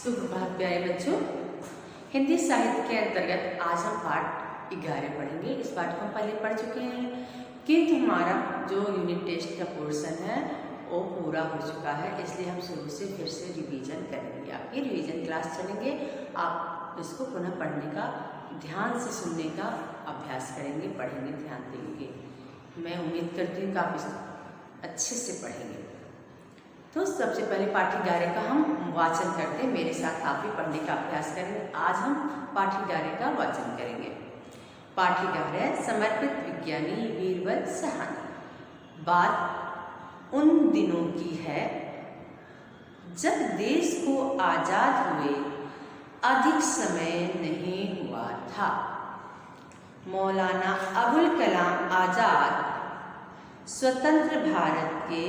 सुप्रभात प्यारे बच्चों। हिंदी साहित्य के अंतर्गत आज हम पाठ 11 पढ़ेंगे। इस पाठ को हम पहले पढ़ चुके हैं, किंतु हमारा जो यूनिट टेस्ट का पोर्शन है वो पूरा हो चुका है, इसलिए हम शुरू से फिर से रिवीजन करेंगे। आपकी रिवीजन क्लास चलेंगे, आप इसको पुनः पढ़ने का, ध्यान से सुनने का अभ्यास करेंगे, पढ़ेंगे, ध्यान देंगे। मैं उम्मीद करती हूँ कि आप इसको अच्छे से पढ़ेंगे। तो सबसे पहले पाठ 11 का हम वाचन करते हैं। मेरे साथ आप भी पढ़ने का अभ्यास करेंगे। आज हम पाठ 11 का वाचन करेंगे। पाठ 11 समर्पित विज्ञानी बीरबल सहानी। बात उन दिनों की है जब देश को आजाद हुए अधिक समय नहीं हुआ था। मौलाना अबुल कलाम आजाद स्वतंत्र भारत के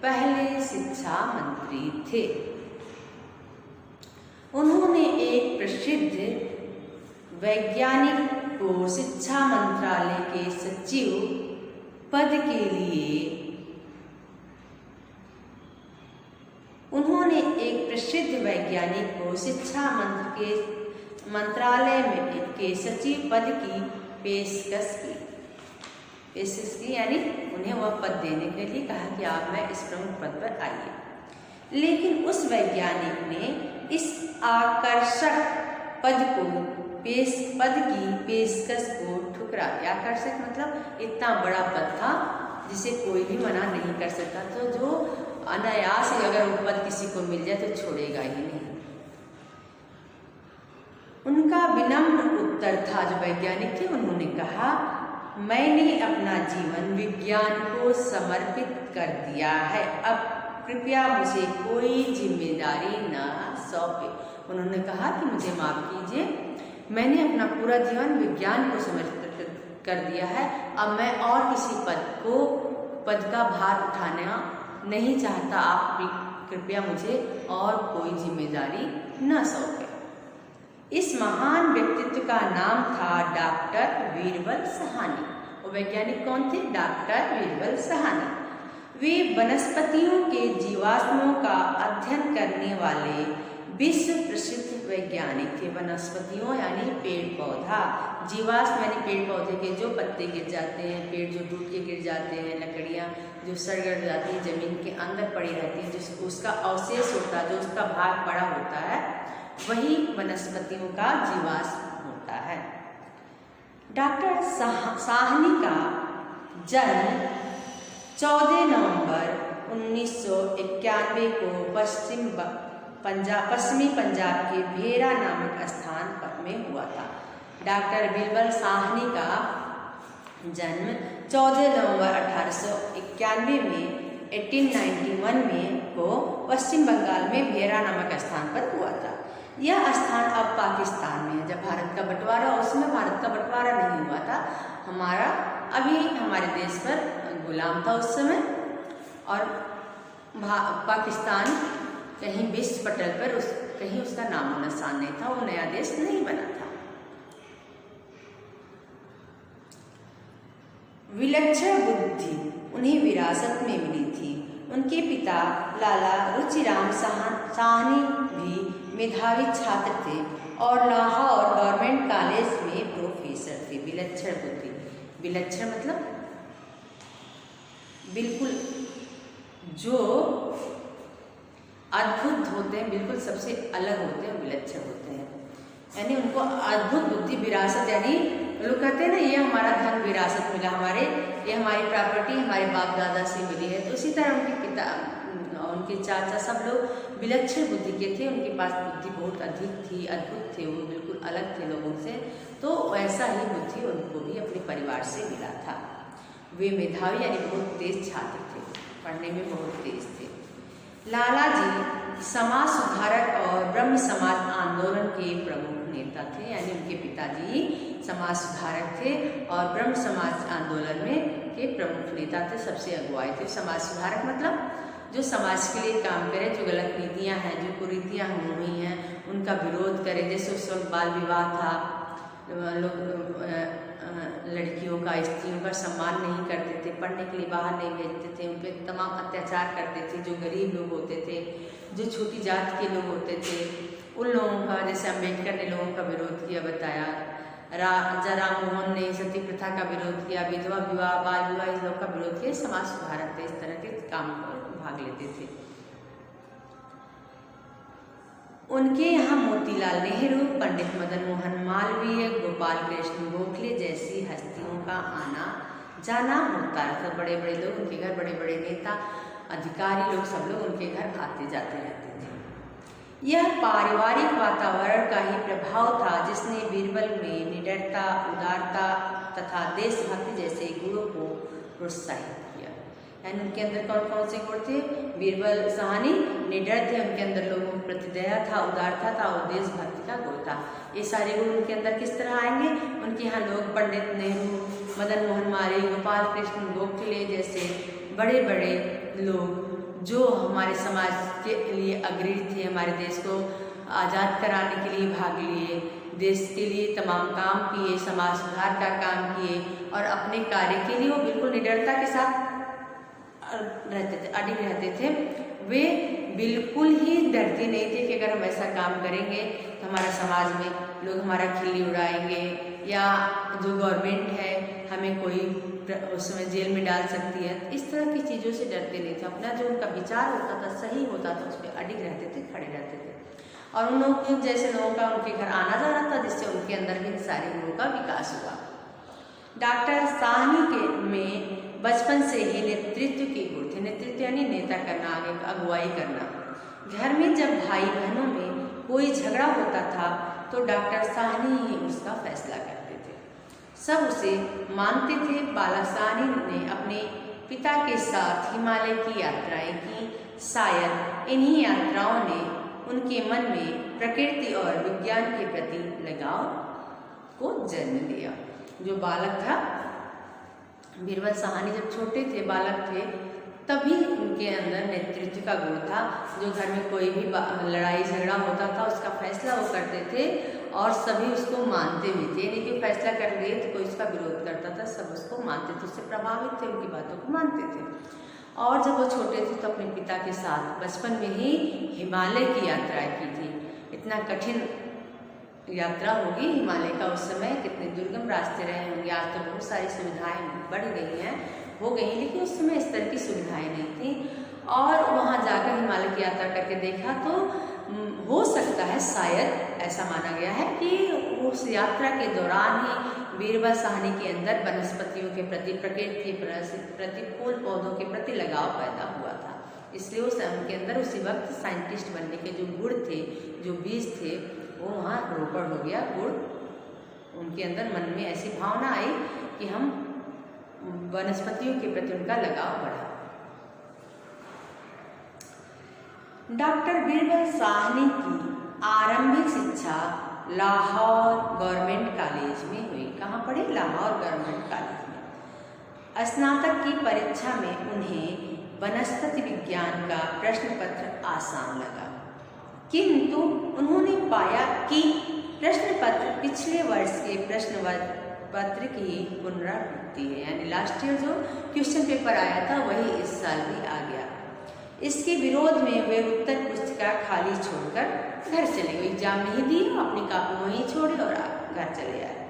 पहले शिक्षा मंत्री थे। उन्होंने एक प्रसिद्ध वैज्ञानिक को शिक्षा मंत्रालय के सचिव पद के लिए मंत्रालय में के सचिव पद की पेशकश की, यानी उन्हें वह पद देने के लिए कहा कि आप मैं इस प्रमुख पद पर आइए। लेकिन उस वैज्ञानिक ने इस आकर्षक पद की पेशकश को ठुकरा दिया। आकर्षक मतलब इतना बड़ा पद था जिसे कोई भी मना नहीं कर सकता, तो जो अनायास ही अगर वो पद किसी को मिल जाए तो छोड़ेगा ही नहीं। उनका विनम्र उत्तर था, जो वैज्ञानिक थे उन्होंने कहा, मैंने अपना जीवन विज्ञान को समर्पित कर दिया है, अब कृपया मुझे कोई जिम्मेदारी न सौंपे। उन्होंने कहा कि मुझे माफ कीजिए, मैंने अपना पूरा जीवन विज्ञान को समर्पित कर दिया है, अब मैं और किसी पद का भार उठाना नहीं चाहता, आप कृपया मुझे और कोई जिम्मेदारी न सौंपे। इस महान व्यक्तित्व का नाम था डॉक्टर बीरबल सहानी। वो वैज्ञानिक कौन थे? डॉक्टर बीरबल सहानी। वे वनस्पतियों के जीवाश्मों का अध्ययन करने वाले विश्व प्रसिद्ध वैज्ञानिक थे। वनस्पतियों यानी पेड़ पौधा, जीवाश्म यानी पेड़ पौधे के जो पत्ते गिर जाते हैं, पेड़ जो टूट के गिर जाते हैं, लकड़ियाँ जो सड़ जाती हैं, जमीन के अंदर पड़ी रहती हैं, जो उसका अवशेष होता है, जो उसका भाग पड़ा होता है, वही वनस्पतियों का जीवाश्म होता है। डॉक्टर साहनी का जन्म 14 नवंबर 1991 को पश्चिमी पंजाब के भेरा नामक स्थान में हुआ था। डॉक्टर बीरबल साहनी का जन्म 14 नवंबर 1891 में 1891 में को पश्चिम बंगाल में भेरा नामक स्थान पर हुआ था। यह स्थान अब पाकिस्तान में है। जब भारत का बंटवारा, उसमें भारत का बंटवारा नहीं हुआ था, हमारे देश पर गुलाम था उस समय, और पाकिस्तान कहीं विश्व पटल पर कहीं उसका नामो निशान नहीं था, वो नया देश नहीं बना था। विलक्षण बुद्धि उन्हें विरासत में मिली थी। उनके पिता लाला रुचिराम साहनी भी मेधावी छात्र थे और लाहौर गवर्नमेंट कॉलेज में प्रोफेसर थे। विलक्षण बुद्धि, विलक्षण मतलब बिल्कुल जो अद्भुत होते हैं, बिल्कुल सबसे अलग होते हैं, विलक्षण होते हैं, यानी उनको अद्भुत बुद्धि विरासत, यानी लोग कहते हैं ना, ये हमारा धन विरासत मिला, ये हमारी प्रॉपर्टी हमारे बाप दादा से मिली है। तो उसी तरह उनके पिता, उनके चाचा, सब लोग विलक्षण बुद्धि के थे। उनके पास बुद्धि बहुत अधिक थी, अद्भुत थे, वो बिल्कुल अलग थे लोगों से। तो ऐसा ही बुद्धि उनको भी अपने परिवार से मिला था। वे मेधावी यानी बहुत तेज छात्र थे, पढ़ने में बहुत तेज थे। लाला जी समाज सुधारक और ब्रह्म समाज आंदोलन के प्रमुख नेता थे, यानी उनके पिताजी समाज सुधारक थे और ब्रह्म समाज आंदोलन में के प्रमुख नेता थे, सबसे अगुवाई थे। समाज सुधारक मतलब जो समाज के लिए काम करे, जो गलत नीतियाँ हैं, जो कुरीतियाँ हुई हैं, उनका विरोध करे। जैसे उस वक्त बाल विवाह था, लोग लड़कियों का, स्त्रियों का सम्मान नहीं करते थे, पढ़ने के लिए बाहर नहीं भेजते थे, उन पर तमाम अत्याचार करते थे। जो गरीब लोग होते थे, जो छोटी जात के लोग होते थे, उन लोगों का, जैसे अम्बेडकर ने लोगों का विरोध किया, बताया। राजा राम मोहन ने सती प्रथा का विरोध किया, विधवा विवाह, बाल विवाह, इस लोग का विरोध किया। समाज सुधारक थे, इस तरह के काम में भाग लेते थे। उनके यहाँ मोतीलाल नेहरू, पंडित मदन मोहन मालवीय, गोपाल कृष्ण गोखले जैसी हस्तियों का आना जाना होता था। बड़े बड़े लोग उनके घर, बड़े बड़े नेता, अधिकारी लोग, सब लोग उनके घर आते जाते रहते थे। यह पारिवारिक वातावरण का ही प्रभाव था जिसने बीरबल में निडरता, उदारता तथा देशभक्ति जैसे गुणों को प्रोत्साहित किया। यानी उनके अंदर कौन कौन से गुण थे? बीरबल साहनी निडर थे, उनके अंदर लोगों के प्रति दया था, उदारता था और देशभक्ति का गुण था। ये सारे गुण उनके अंदर किस तरह आएंगे? उनके यहाँ लोग पंडित नेहरू, मदन मोहन मालवीय, गोपाल कृष्ण गोखले जैसे बड़े बड़े लोग जो हमारे समाज के लिए अग्रणी थे, हमारे देश को आज़ाद कराने के लिए भाग लिए, देश के लिए तमाम काम किए, समाज सुधार का काम किए और अपने कार्य के लिए वो बिल्कुल निडरता के साथ रहते थे, अडिग रहते थे। वे बिल्कुल ही डरते नहीं थे कि अगर हम ऐसा काम करेंगे तो हमारा समाज में लोग हमारा खिल्ली उड़ाएंगे या जो गवर्नमेंट है हमें कोई उसमें जेल में डाल सकती है। इस तरह की चीज़ों से डरते नहीं थे। अपना जो उनका विचार होता था, सही होता था, उस पर अडिग रहते थे, खड़े रहते थे। और उन लोग जैसे लोगों का उनके घर आना जाना था, जिससे उनके अंदर भी सारे गुणों का विकास हुआ। डॉक्टर साहनी के में बचपन से ही नेतृत्व के गुण थे। नेतृत्व यानी नेता करना, आगे अगुवाई करना। घर में जब भाई बहनों में कोई झगड़ा होता था तो डॉक्टर साहनी ही उसका फैसला करते थे, सब उसे मानते थे। बालक साहनी ने अपने पिता के साथ हिमालय की यात्राएं की। शायद इन्हीं यात्राओं ने उनके मन में प्रकृति और विज्ञान के प्रति लगाव को जन्म दिया। जो बालक था, बीरबल साहनी जब छोटे थे, बालक थे, तभी उनके अंदर नेतृत्व का गुण था। जो घर में कोई भी लड़ाई झगड़ा होता था उसका फैसला वो करते थे और सभी उसको मानते भी थे। यानी कि फैसला कर लिए तो कोई उसका विरोध करता था, सब उसको मानते थे, उससे प्रभावित थे, उनकी बातों को मानते थे। और जब वो छोटे थे तो अपने पिता के साथ बचपन में ही हिमालय की यात्रा की थी। इतना कठिन यात्रा होगी हिमालय का, उस समय कितने दुर्गम रास्ते रहे होंगे। आज तो बहुत सारी सुविधाएं बढ़ गई हैं, हो गई, लेकिन उस समय इस तरह की सुविधाएं नहीं थी। और वहाँ जाकर हिमालय की यात्रा करके देखा तो हो सकता है, शायद ऐसा माना गया है कि उस यात्रा के दौरान ही बीरबल साहनी के अंदर वनस्पतियों के प्रति, प्रकृति के प्रति, फूल पौधों के प्रति लगाव पैदा हुआ था। इसलिए उस उनके अंदर उसी वक्त साइंटिस्ट बनने के जो गुण थे, जो बीज थे, वो वहाँ रोपण हो गया। गुण उनके अंदर मन में ऐसी भावना आई कि हम वनस्पतियों के प्रति उनका लगाव बढ़ा। डॉक्टर बीरबल साहनी की आरंभिक शिक्षा लाहौर गवर्नमेंट कॉलेज में हुई। कहाँ पढ़े? लाहौर गवर्नमेंट कॉलेज में। स्नातक की परीक्षा में उन्हें वनस्पति विज्ञान का प्रश्न पत्र आसान लगा, किंतु उन्होंने पाया कि प्रश्न पत्र पिछले वर्ष के प्रश्न पत्र की पुनरावृत्ति है। यानी लास्ट ईयर जो क्वेश्चन पेपर आया था वही इस साल भी आ गया। इसके विरोध में वे उत्तर पुस्तिका खाली छोड़कर घर चले गए। एग्जाम नहीं दिए, अपनी कापी वहीं छोड़े और घर चले आए।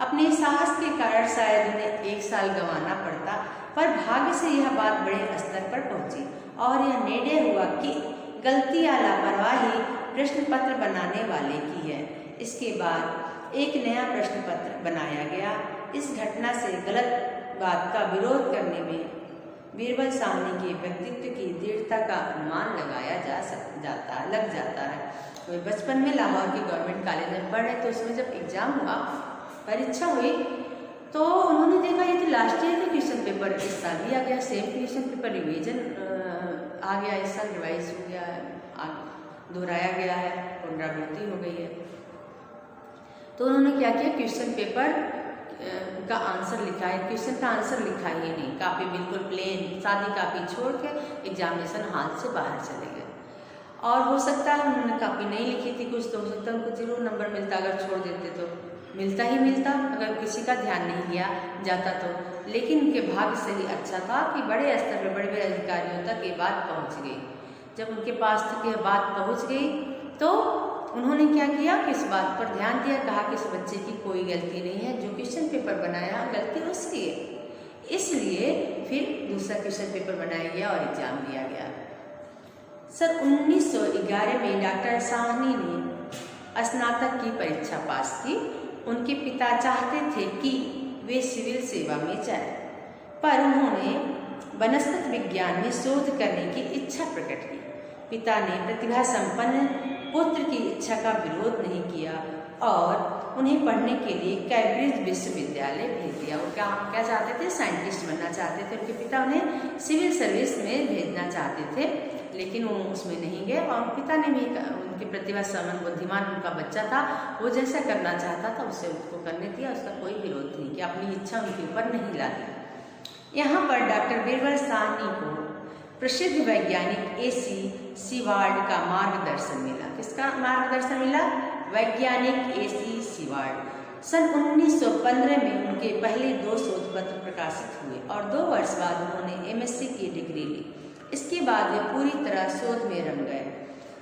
अपने साहस के कारण शायद उन्हें 1 साल गंवाना पड़ता, पर भाग्य से यह बात बड़े स्तर पर पहुंची और यह निर्णय हुआ कि गलती या लापरवाही प्रश्न पत्र बनाने वाले की है। इसके बाद एक नया प्रश्न पत्र बनाया गया। इस घटना से गलत बात का विरोध करने में बीरबल साहनी के व्यक्तित्व की दृढ़ता का अनुमान लगाया लग जाता है। वे बचपन में लाहौर के गवर्नमेंट कॉलेज में पढ़ रहे, तो उसमें जब एग्जाम हुआ, परीक्षा हुई, तो उन्होंने देखा ये तो लास्ट ईयर का क्वेश्चन पेपर इस साल भी आ गया। सेम क्वेश्चन पेपर रिवीजन आ गया, इस साल रिवाइज हो गया है, दोहराया गया है, पुनरावृत्ति हो गई है। तो उन्होंने क्या किया, क्वेश्चन पेपर का आंसर लिखा है। क्वेश्चन का आंसर लिखा ही नहीं, कापी बिल्कुल प्लेन सादी कापी छोड़ के एग्जामिनेशन हॉल से बाहर चले गए। और हो सकता है उन्होंने कापी नहीं लिखी थी कुछ, तो हो सकता है उनको 0 नंबर मिलता, अगर छोड़ देते तो मिलता ही मिलता, अगर किसी का ध्यान नहीं दिया जाता तो। लेकिन उनके भाग्य से ही अच्छा था कि बड़े स्तर पर बड़े बड़े अधिकारियों तक ये बात पहुँच गई। जब उनके पास तक यह बात पहुँच गई तो उन्होंने क्या किया कि इस बात पर ध्यान दिया, कहा कि इस बच्चे की कोई गलती नहीं है, जो क्वेश्चन पेपर बनाया गलती उसकी है। इसलिए फिर दूसरा क्वेश्चन पेपर बनाया गया और एग्जाम लिया गया। सन 1911 में डॉक्टर साहनी ने स्नातक की परीक्षा पास की। उनके पिता चाहते थे कि वे सिविल सेवा में जाएं, पर उन्होंने वनस्पति विज्ञान में शोध करने की इच्छा प्रकट की। पिता ने प्रतिभा संपन्न पुत्र की इच्छा का विरोध नहीं किया और उन्हें पढ़ने के लिए कैम्ब्रिज विश्वविद्यालय भेज दिया। वो क्या चाहते थे? साइंटिस्ट बनना चाहते थे। उनके पिता उन्हें सिविल सर्विस में भेजना चाहते थे, लेकिन वो उसमें नहीं गए। और पिता ने भी, उनकी प्रतिभा संपन्न बुद्धिमान उनका बच्चा था, वो जैसा करना चाहता था उसे उसको करने दिया, उसका कोई विरोध नहीं किया, अपनी इच्छा उनके ऊपर नहीं ला दी। यहाँ पर डॉक्टर बीरबल साहनी को प्रसिद्ध वैज्ञानिक AC सीवार्ड का मार्गदर्शन मिला। किसका मार्गदर्शन मिला? वैज्ञानिक AC सीवार्ड। सन 1915 में उनके पहले 2 शोध पत्र प्रकाशित हुए और 2 वर्ष बाद उन्होंने MSc की डिग्री ली। इसके बाद वे पूरी तरह शोध में रम गए।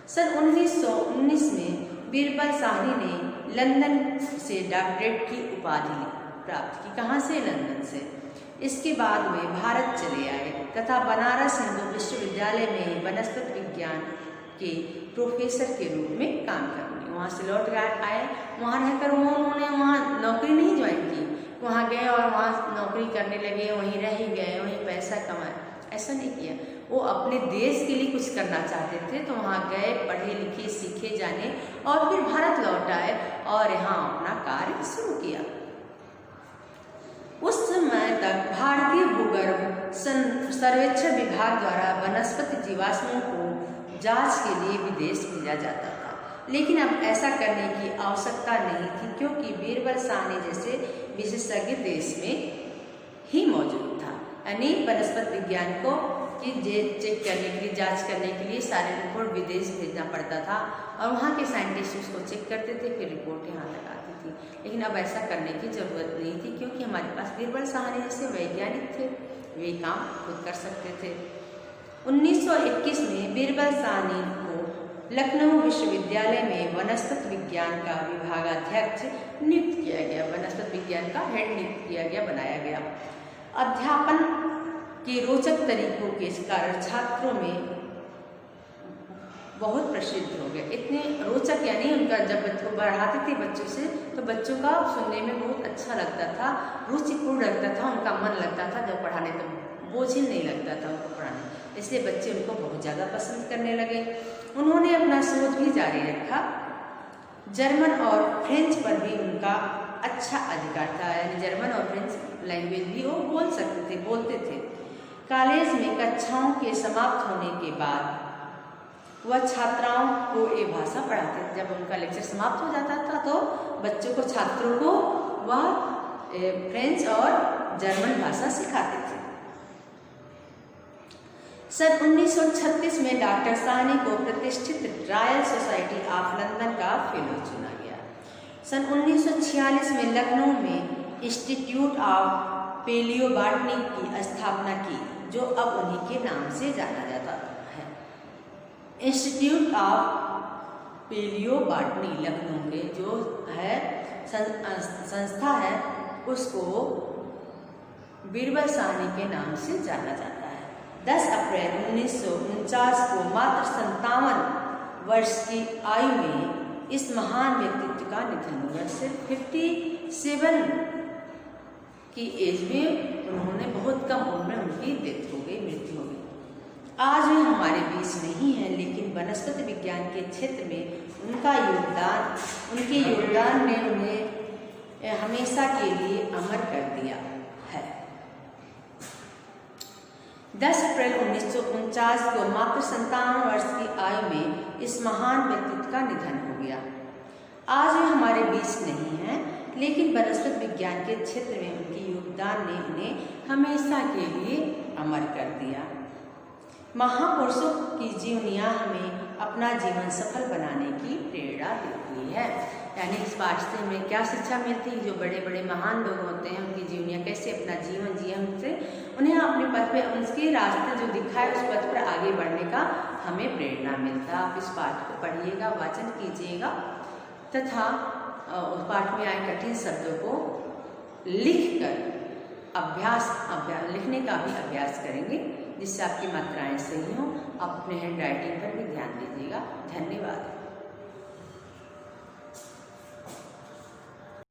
सन 1919 में बीरबल साहनी ने लंदन से डॉक्टरेट की उपाधि प्राप्त की। कहाँ से? लंदन से। इसके बाद वे भारत चले आए तथा बनारस हिंदू विश्वविद्यालय में वनस्पति विज्ञान के प्रोफेसर के रूप में काम करने वहाँ से लौट आए। वहाँ रहकर उन्होंने वहाँ नौकरी नहीं ज्वाइन की, वहाँ गए और वहाँ नौकरी करने लगे, वहीं रह ही गए, वहीं पैसा कमाए। ऐसा नहीं किया, वो अपने देश के लिए कुछ करना चाहते थे, तो वहाँ गए, पढ़े लिखे सीखे जाने और फिर भारत लौट आए और यहाँ अपना कार्य शुरू किया। उस समय तक भारतीय भूगर्भ सर्वेक्षण विभाग द्वारा वनस्पति जीवाश्मों को जांच के लिए विदेश भेजा जाता था, लेकिन अब ऐसा करने की आवश्यकता नहीं थी, क्योंकि बीरबल साहनी जैसे विशेषज्ञ देश में ही मौजूद था। यानी वनस्पति विज्ञान को कि चेक करने के लिए, जांच करने के लिए सारे रिपोर्ट विदेश भेजना पड़ता था और वहाँ के साइंटिस्ट उसको चेक करते थे, फिर रिपोर्ट यहाँ तक आती थी। लेकिन अब ऐसा करने की ज़रूरत नहीं थी, क्योंकि हमारे पास बीरबल साहनी जैसे वैज्ञानिक थे, वे काम खुद कर सकते थे। 1921 में बीरबल साहनी को लखनऊ विश्वविद्यालय में वनस्पति विज्ञान का विभागाध्यक्ष नियुक्त किया गया, वनस्पति विज्ञान का हेड नियुक्त किया गया, बनाया गया। अध्यापन के रोचक तरीकों के कारण छात्रों में बहुत प्रसिद्ध हो गए। इतने रोचक, यानी उनका जब बच्चों पढ़ाते थे बच्चों से, तो बच्चों का सुनने में बहुत अच्छा लगता था, रुचिपूर्ण लगता था, उनका मन लगता था जब पढ़ाने, तो बोझिल नहीं लगता था उनको पढ़ाने, इसलिए बच्चे उनको बहुत ज़्यादा पसंद करने लगे। उन्होंने अपना शोध भी जारी रखा। जर्मन और फ्रेंच पर भी उनका अच्छा अधिकार था, यानी जर्मन और फ्रेंच लैंग्वेज भी वो बोलते थे। कॉलेज में कक्षाओं के समाप्त होने के बाद वह छात्राओं को ये भाषा पढ़ाते थे। जब उनका लेक्चर समाप्त हो जाता था तो बच्चों को, छात्रों को वह फ्रेंच और जर्मन भाषा सिखाते थे। सन 1936 में डॉक्टर साहनी को प्रतिष्ठित रॉयल सोसाइटी ऑफ लंदन का फेलो चुना गया। सन 1946 में लखनऊ में इंस्टीट्यूट ऑफ पेलियोबॉटनी की स्थापना की, जो अब उन्हीं के नाम से जाना जाता है। इंस्टीट्यूट ऑफ पेलियोबॉटनी लखनऊ के जो है संस्था है, उसको बीरबल साहनी के नाम से जाना जाता है। 10 अप्रैल 1949 को मात्र 57 वर्ष की आयु में इस महान व्यक्तित्व का निधन हुआ। सिर्फ 57 की एज में उन्होंने, बहुत कम उम्र में उनकी डेथ हो गई, मृत्यु हो गई। आज वे हमारे बीच नहीं हैं, लेकिन वनस्पति विज्ञान के क्षेत्र में उनके योगदान ने उन्हें हमेशा के लिए अमर कर दिया है। 10 अप्रैल 1949 को मात्र 57 वर्ष की आयु में इस महान व्यक्तित्व का निधन हो गया। आज वे हमारे बीच नहीं हैं, लेकिन वनस्पति विज्ञान के क्षेत्र में उनके योगदान ने उन्हें हमेशा के लिए अमर कर दिया। महापुरुषों की जीवनियाँ हमें अपना जीवन सफल बनाने की प्रेरणा देती है। यानी इस पाठ से हमें क्या शिक्षा मिलती है? जो बड़े बड़े महान लोग होते हैं उनकी जीवनियाँ कैसे अपना जीवन जिए, हमसे उन्हें अपने पथ पे, उनके रास्ते जो दिखा है उस पथ पर आगे बढ़ने का हमें प्रेरणा मिलता है। आप इस पाठ को पढ़िएगा, वाचन कीजिएगा तथा उस पाठ में आए कठिन शब्दों को लिखकर लिखने का भी अभ्यास करेंगे, जिससे आपकी मात्राएं सही हों। आप अपने हैंड राइटिंग पर भी ध्यान दीजिएगा। धन्यवाद।